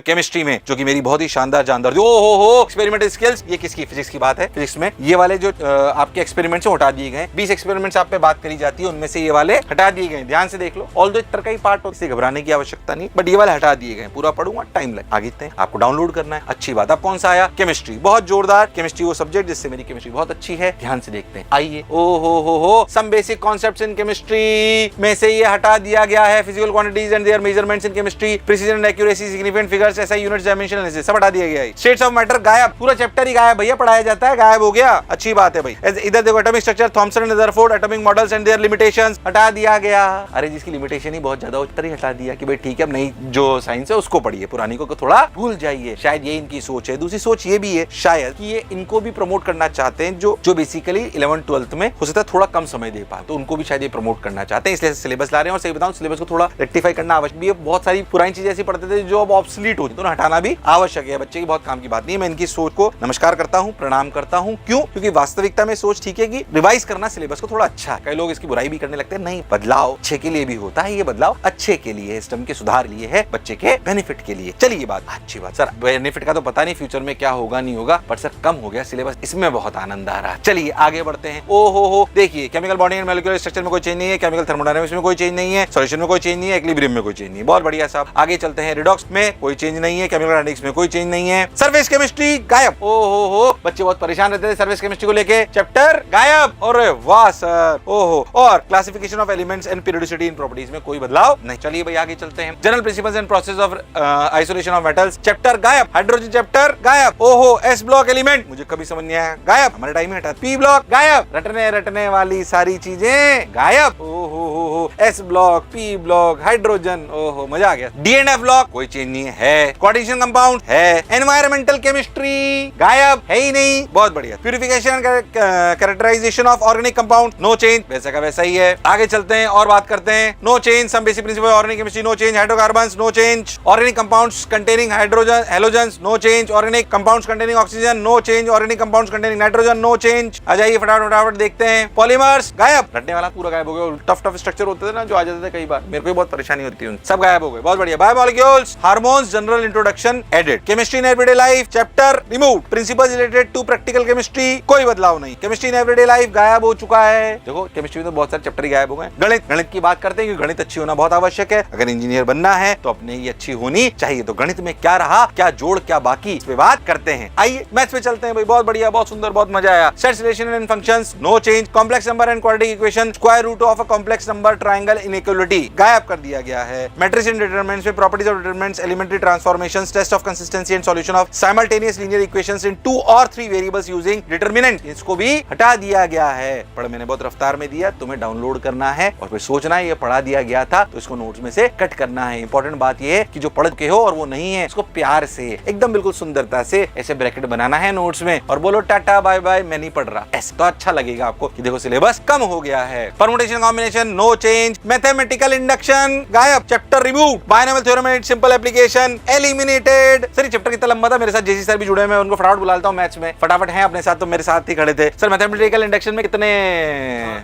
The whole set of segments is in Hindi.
केमिस्ट्री में, जो कि मेरी बहुत ही शानदार जानदार थी। ओ हो एक्सपेरिमेंटल स्किल्स, ये किसकी, फिजिक्स की बात है। फिजिक्स में ये वाले जो आपके एक्सपेरिमेंट से हटा दिए गए, 20 एक्सपेरिमेंट्स आप पे बात करी जाती है, उनमें से ये वाले हटा दिए गए। ध्यान से देख लो, ऑल्दो इस तरह का ही पार्ट हो, इससे घबराने की आवश्यकता नहीं, बट ये वाले हटा दिए गए। पूरा पढ़ूंगा, टाइम लगे। आगे इतने आपको डाउनलोड करना है, अच्छी बात। अब कौन सा आया, केमिस्ट्री, बहुत जोरदार। केमिस्ट्री वो सब्जेक्ट जिससे मेरी केमिस्ट्री बहुत अच्छी है। ध्यान से देखते हैं, आइए। ओ हो some basic concepts in chemistry में से ये हटा दिया गया है। Physical quantities and their measurements in chemistry, precision and accuracy, significant figures, SI units, dimension analysis, सब हटा दिया गया है। स्टेट्स ऑफ मैटर गायब, पूरा चैप्टर ही गायब भैया, पढ़ाया जाता है, गायब हो गया। अच्छी बात है भाई। इधर देखो, atomic structure, Thomson and Rutherford, atomic models and there limitations, हटा दिया गया। अरे जिसकी लिमिटेशन ही बहुत ज्यादा उत्तर ही हटा दिया कि भाई ठीक है, अब नई जो साइंस है उसको पढ़िए, पुरानी को थोड़ा भूल जाइए। शायद ये इनकी सोच है। दूसरी सोच ये भी है शायद कि ये इनको भी प्रमोट करना चाहते हैं, जो बेसिकली 11th 12th में हो सकता है थोड़ा कम समय दे पाए, तो उनको भी शायद ये प्रमोट करना चाहते हैं, इसलिए सिलेबस ला रहे हैं। और सही बताऊं, सिलेबस को थोड़ा रेक्टिफाई करना आवश्यक भी है। बहुत सारी पुरानी चीजें ऐसी पढ़ते थे जो अब ऑब्सोलीट होती है, तो हटाना भी आवश्यक है। बच्चे की बहुत काम की बात नहीं है। मैं इनकी सोच को नमस्कार करता हूँ, प्रणाम करता हूँ। क्यों? क्योंकि वास्तविकता में सोच ठीक है कि रिवाइज करना सिलेबस को थोड़ा अच्छा है। कई लोग इसकी बुराई भी करने लगते हैं, नहीं, बदलाव अच्छे के लिए भी होता है। ये बदलाव अच्छे के लिए, सिस्टम के सुधार लिए है, बच्चे के बेनिफिट के लिए। चलिए, बात अच्छी बात। सर बेनिफिट का तो पता नहीं फ्यूचर में क्या होगा नहीं होगा, पर सर कम हो गया सिलेबस, इसमें बहुत आनंद आ रहा है। चलिए आगे बढ़ते हैं। ओ हो देखिए, chemical bonding and molecular structure में कोई चेंज नहीं है, केमिकल थर्मोडायनामिक्स में कोई चेंज नहीं है, सॉल्यूशन में कोई चेंज नहीं है, इक्विलिब्रियम में कोई चेंज नहीं है। बहुत बढ़िया साहब। आगे चलते हैं। रिडॉक्स में कोई चेंज नहीं है, केमिकल काइनेटिक्स में कोई चेंज नहीं है, सरफेस केमिस्ट्री गायब। ओ हो बच्चे बहुत परेशान रहते थे सरफेस केमिस्ट्री को लेके, चैप्टर गायब। और वाह सर, ओहो। और classification of elements and periodicity in properties में कोई बदलाव नहीं। चलिए भाई आगे चलते हैं। General principles and process of isolation of metals, chapter गायब। हाइड्रोजन चैप्टर गायब। ओहो, एस ब्लॉक एलिमेंट मुझे कभी समझ नहीं आया, गायब। हमारे टाइम में हटा। पी ब्लॉक गायब। रटने वाली सारी चीजें गायब। ओहो, S block, P block, hydrogen, ओहो मजा आ गया। डी एंड एफ ब्लॉक कोई चेंज नहीं है। कोऑर्डिनेशन कंपाउंड है। एनवायरमेंटल केमिस्ट्री गायब, है ही नहीं। बहुत बढ़िया। Purification characterisation of organic compound, no change, वैसा का वैसा ही है। आगे चलते हैं और बात करते हैं। No change, some basic principle organic chemistry, no change. Hydrocarbons, no change. Organic compounds containing hydrogen halogens, no change. Organic compounds containing oxygen, no change. Organic compounds containing nitrogen, no change. आ जाइए फटाफट देखते हैं। पॉलीमर्स गायब। रटने वाला पूरा गायब हो गया। टफ स्ट्रक्चर होते थे ना जो आ जाते थे कई बार, मेरे को भी बहुत परेशानी होती है, सब गायब हो गए। बहुत बढ़िया। Biomolecules, hormones, general introduction edit. Chemistry in everyday life chapter remove. Principles related to practical chemistry कोई बदलाव नहीं। केमिस्ट्री इन एवरीडे लाइफ गायब हो चुका है। देखो केमिस्ट्री में तो बहुत सारे चैप्टर ही गायब हो गए। गणित की बात करते हैं क्योंकि गणित अच्छी होना बहुत आवश्यक है। अगर इंजीनियर बनना है तो अपने ही अच्छी होनी चाहिए। तो गणित में क्या रहा, क्या जोड़, क्या बाकी, इस पे बात करते हैं। आइए मैथ्स पे चलते हैं भाई। बहुत बढ़िया, बहुत सुंदर, बहुत मजा आया। Sets, relation and functions, no change. Complex number and quadratic equation, square root of a complex number, triangle, inequality गायब कर दिया गया है। मैट्रिक्स एंड डिटरमिनेंट्स में properties of determinants, elementary transformations, test of consistency and solution of simultaneous linear equations in 2 और 3 वेरिएबल्स यूजिंग डिटरमिनेंट, इसको भी हटा दिया गया है। पर मैंने बहुत रफ्तार में दिया, तुम्हें डाउनलोड करना है और फिर सोचना है ये पढ़ा दिया गया था तो इसको नोट्स में से कट करना है। इंपॉर्टेंट बात ये है कि जो पढ़ के हो और वो नहीं है, इसको प्यार से एकदम बिल्कुल सुंदरता से ऐसे ब्रैकेट बनाना है नोट्स में और बोलो टाटा बाय बाय, मैं नहीं पढ़ रहा। ऐसे तो अच्छा लगेगा आपको कि देखो सिलेबस कम हो गया है। Permutation combination, no change. Mathematical induction गायब, chapter remove. Binomial theorem and simple application eliminated. Sir ये चैप्टर कितना लंबा था, मेरे साथ जेसी सर भी जुड़े हैं, मैं उनको फटाफट बुला लेता हूं मैथ्स में। फटाफट हैं अपने साथ, तो मेरे साथ ही खड़े थे। सर मैथमेटिकल इंडक्शन में कितने,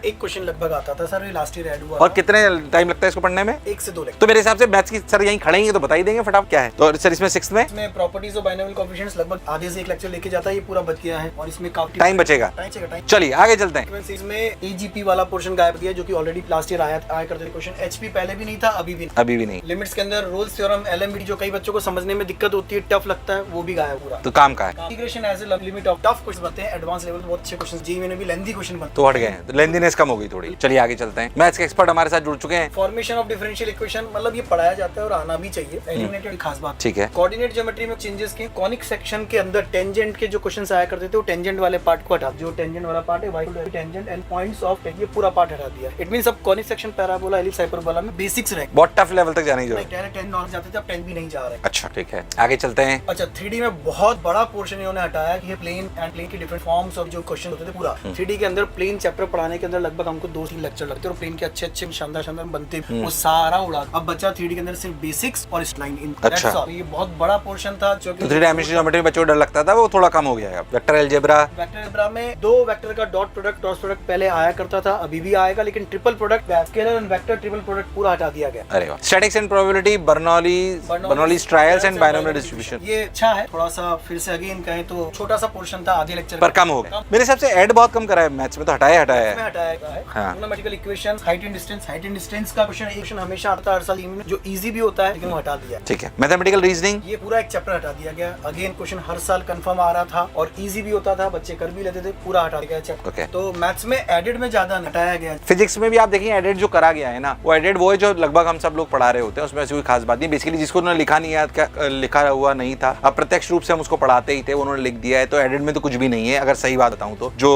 एक क्वेश्चन लगभग आता था सर, लास्ट ईयर ऐड हुआ। और कितने टाइम लगता है इसको पढ़ने में? 1 से 2 लेक्चर। तो मेरे हिसाब से मैथ्स की सर यहीं खड़े ही तो बता ही देंगे फटाफट क्या है। तो सर इसमें 6th में प्रॉपर्टीज ऑफ बाइनोमियल कोएफिशिएंट्स लगभग आधे से 1 लेक्चर लेके जाता है, ये पूरा बच गया है और इसमें काफी टाइम बचेगा। चलिए आगे चलते हैं। इसमें एजीपी वाला पोर्शन गायब किया जो कि ऑलरेडी लास्ट ईयर आया करते थे क्वेश्चन। एचपी पहले भी नहीं था, अभी भी नहीं। लिमिट्स के अंदर रोल्स थ्योरम, एलएमबीडी जो कई बच्चों को समझने में दिक्कत होती है, टफ लगता है, वो भी गायब पूरा। तो काम का है integration as a limit of tough question बनते हैं, एडवांस लेवल बहुत अच्छे क्वेश्चन। जी में भी लेंथी क्वेश्चन बनते हैं तो हट गए, तो लेंथीनेस कम हो गई थोड़ी। चलिए आगे चलते हैं। मैथ्स के एक्सपर्ट हमारे साथ जुड़ चुके हैं। फॉर्मेशन ऑफ डिफरेंशियल इक्वेशन, मतलब ये पढ़ाया जाता है और आना भी चाहिए, एलिमिनेटेड खास बात। ठीक है। कोऑर्डिनेट ज्योमेट्री में चेंजेस के कॉनिक सेक्शन के अंदर टेंजेंट के जो क्वेश्चंस आया करते थे वो टेंजेंट वाले पार्ट को हटा, जो टेंजेंट वाला पार्ट है y tangent and points of ये पूरा पार्ट हटा दिया। इट मींस अब conic section, parabola, ellipse, hyperbola में बेसिक्स रहे। बहुत टफ लेवल तक जाने की जरूरत है। डायरेक्ट 10 नॉलेज जाते थे, अब 10 भी नहीं जा रहे। अच्छा ठीक है, आगे चलते हैं। अच्छा 3D में बहुत बड़ा पोर्शन इन्होंने हटाया कि ये प्लेन एंड प्लेन की डिफरेंट फॉर्म्स ऑफ जो क्वेश्चन होते थे पूरा। 3D के अंदर प्लेन चैप्टर पढ़ाने के अंदर लगभग हमको 2-3 लेक्चर लगते और प्लेन के अच्छे अच्छे शानदार बनते, वो सारा उड़ा। अब बचा 3D के अंदर सिर्फ बेसिक्स और स्प्लाइन इन। अच्छा। ये बहुत बड़ा पोर्शन था जो कि 3 डायमेंशनल ज्योमेट्री में बच्चों को डर लगता था, वो थोड़ा कम हो गया है। वेक्टर अलजेब्रा में 2 वेक्टर का डॉट प्रोडक्ट, क्रॉस प्रोडक्ट पहले आया करता था, अभी भी आएगा, लेकिन ट्रिपल प्रोडक्ट के scalar and vector triple product पूरा हटा दिया गया। अरे वाह। Statics and probability, Bernoulli's trials and binomial distribution, ये अच्छा है। थोड़ा सा फिर से अगेन कहें तो छोटा सा पोर्शन था आधे लेक्चर पर कम हो गया। मेरे हिसाब से ऐड बहुत कम करा है मैथ्स में, तो हटाया है। हटाया गया है। हाँ। Trigonometrical equation, height and distance का क्वेश्चन हमेशा आता है हर साल में, जो इजी भी होता है, लेकिन वो हटा दिया। ठीक है। मैथमेटिकल रीजनिंग, ये पूरा एक चैप्टर हटा दिया गया। अगेन क्वेश्चन हर साल कंफर्म आ रहा था और इजी भी होता था, बच्चे कर भी लेते थे, पूरा हटा दिया चैप्टर। Okay. तो मैथ्स में एडेड में ज्यादा हटाया गया। फिजिक्स में भी आप देखिए एडेड जो करा गया है ना, वो एडेड वो है जो लगभग हम सब लोग पढ़ा रहे होते हैं, उसमें ऐसी कोई खास बात नहीं। बेसिकली जिसको उन्होंने लिखा नहीं है, क्या लिखा हुआ नहीं था, अप्रत्यक्ष रूप से हम उसको पढ़ाते ही थे, उन्होंने लिख दिया है। तो एडेड में तो कुछ भी नहीं है, अगर सही बात बताऊं तो। जो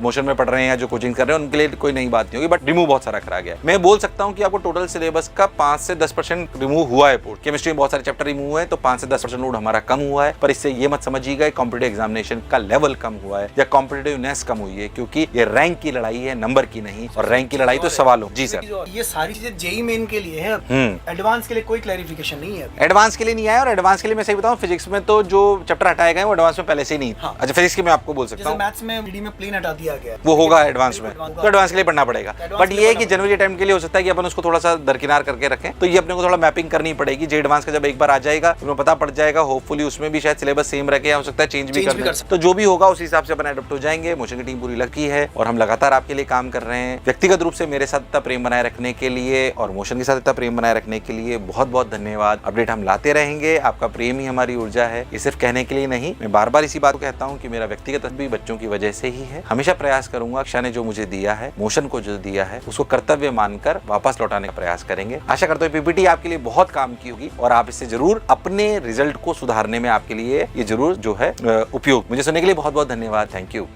मोशन में पढ़ रहे हैं या जो कोचिंग कर रहे हैं उनके लिए कोई नई बात नहीं होगी, बट रिमूव बहुत सारा करा गया है। मैं बोल सकता हूँ कि आपको टोटल सिलेबस का 5 से 10% रिमूव हुआ है। केमिस्ट्री में बहुत सारे चैप्टर रिमूव है, तो 5 से 10% लोड हमारा कम हुआ है। पर इससे ये मत समझिएगा कॉम्पिटिटिव एग्जामिनेशन का लेवल कम हुआ है या कॉम्पिटिटिवनेस कम हुई है, क्योंकि ये रैंक की लड़ाई है, नंबर की नहीं। और रैंक की लड़ाई तो सवालों। जी सर, ये सारी चीजें जेई मेन के लिए है, एडवांस के लिए कोई क्लैरिफिकेशन नहीं है। एडवांस के लिए नहीं आया। और एडवांस के लिए मैं सही बताऊं, फिजिक्स में तो जो चैप्टर हटाए गए वो एडवांस में पहले से ही नहीं। हाँ। अच्छा, फिजिक्स की मैं आपको बोल सकता हूँ, मैथ्स में डी में प्लेन हटा दिया गया, वो होगा एडवांस में, तो एडवांस के लिए पढ़ना पड़ेगा। बट ये है कि जनवरी टाइम के लिए हो सकता है कि अपन उसको थोड़ा सा दरकिनार करके रखें, तो ये अपने को थोड़ा मैपिंग करनी पड़ेगी। जे एडवांस का जब एक बार आ जाएगा तो पता पड़ जाएगा, होपफुली उसमें भी शायद सिलेबस सेम रखे, या हो सकता है चेंज भी कर सकते। तो जो भी होगा उस हिसाब से अपन एडप्ट हो जाएंगे। मोशन की टीम पूरी लकी है और हम लगातार आपके लिए काम कर रहे हैं। व्यक्तिगत रूप से मेरे साथ इतना प्रेम बनाए रखने के लिए और मोशन के साथ इतना प्रेम बनाए रखने के लिए बहुत बहुत धन्यवाद। अपडेट हम लाते रहेंगे, आपका प्रेम ही हमारी ऊर्जा है। ये सिर्फ कहने के लिए नहीं, मैं बार बार इसी बात को कहता हूँ कि मेरा व्यक्तिगत भी बच्चों की वजह से ही है। हमेशा प्रयास करूंगा, कक्षा ने जो मुझे दिया है, मोशन को जो दिया है, उसको कर्तव्य मानकर वापस लौटाने का प्रयास करेंगे। आशा करता हूँ पीपीटी आपके लिए बहुत काम की होगी और आप इससे जरूर अपने रिजल्ट को सुधारने में आपके लिए ये जरूर जो है उपयोग। मुझे सुनने के लिए बहुत बहुत धन्यवाद। Thank you.